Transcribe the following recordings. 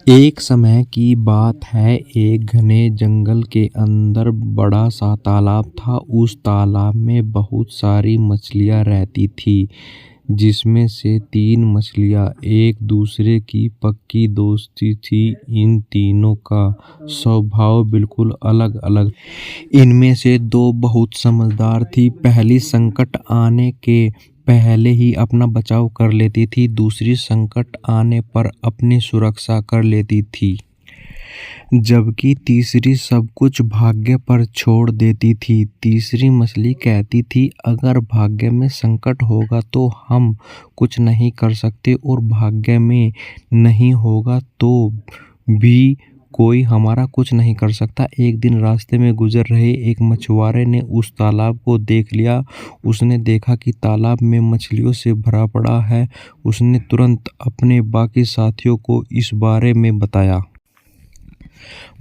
एक समय की बात है, एक घने जंगल के अंदर बड़ा सा तालाब था। उस तालाब में बहुत सारी मछलियाँ रहती थी, जिसमें से 3 मछलियाँ एक दूसरे की पक्की दोस्ती थी। इन तीनों का स्वभाव बिल्कुल अलग-अलग। इनमें से 2 बहुत समझदार थी। पहली संकट आने के पहले ही अपना बचाव कर लेती थी, दूसरी संकट आने पर अपनी सुरक्षा कर लेती थी, जबकि तीसरी सब कुछ भाग्य पर छोड़ देती थी। तीसरी मछली कहती थी, अगर भाग्य में संकट होगा तो हम कुछ नहीं कर सकते, और भाग्य में नहीं होगा तो भी कोई हमारा कुछ नहीं कर सकता। एक दिन रास्ते में गुजर रहे एक मछुआरे ने उस तालाब को देख लिया। उसने देखा कि तालाब में मछलियों से भरा पड़ा है। उसने तुरंत अपने बाकी साथियों को इस बारे में बताया।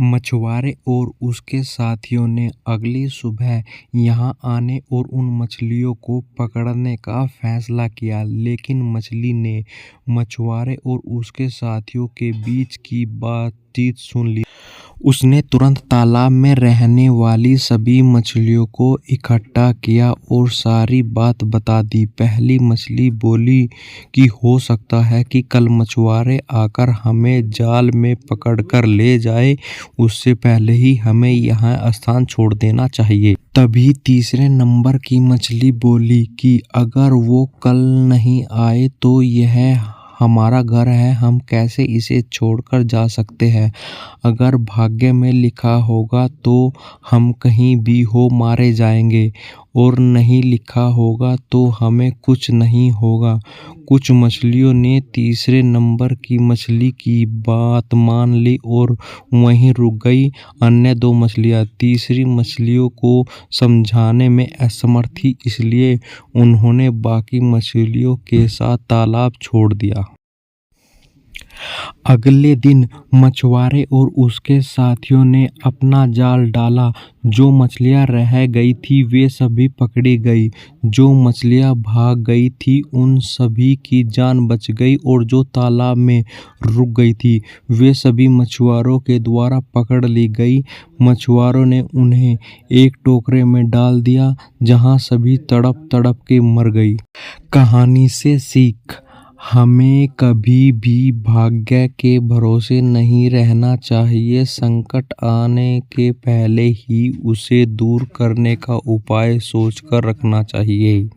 मछुआरे और उसके साथियों ने अगली सुबह यहाँ आने और उन मछलियों को पकड़ने का फैसला किया, लेकिन मछली ने मछुआरे और उसके साथियों के बीच की बातचीत सुन ली। उसने तुरंत तालाब में रहने वाली सभी मछलियों को इकट्ठा किया और सारी बात बता दी। पहली मछली बोली कि हो सकता है कि कल मछुआरे आकर हमें जाल में पकड़कर ले जाए, उससे पहले ही हमें यहाँ स्थान छोड़ देना चाहिए। तभी तीसरे नंबर की मछली बोली कि अगर वो कल नहीं आए तो यह हमारा घर है, हम कैसे इसे छोड़कर जा सकते हैं। अगर भाग्य में लिखा होगा तो हम कहीं भी हो मारे जाएंगे, और नहीं लिखा होगा तो हमें कुछ नहीं होगा। कुछ मछलियों ने तीसरे नंबर की मछली की बात मान ली और वहीं रुक गई। अन्य 2 मछलियाँ तीसरी मछलियों को समझाने में असमर्थ थी, इसलिए उन्होंने बाकी मछलियों के साथ तालाब छोड़ दिया। अगले दिन मछुआरे और उसके साथियों ने अपना जाल डाला। जो मछलियां रह गई थी वे सभी पकड़ी गई। जो मछलियां भाग गई थी उन सभी की जान बच गई, और जो तालाब में रुक गई थी वे सभी मछुआरों के द्वारा पकड़ ली गई। मछुआरों ने उन्हें एक टोकरे में डाल दिया, जहां सभी तड़प तड़प के मर गई। कहानी से सीख: हमें कभी भी भाग्य के भरोसे नहीं रहना चाहिए। संकट आने के पहले ही उसे दूर करने का उपाय सोचकर रखना चाहिए।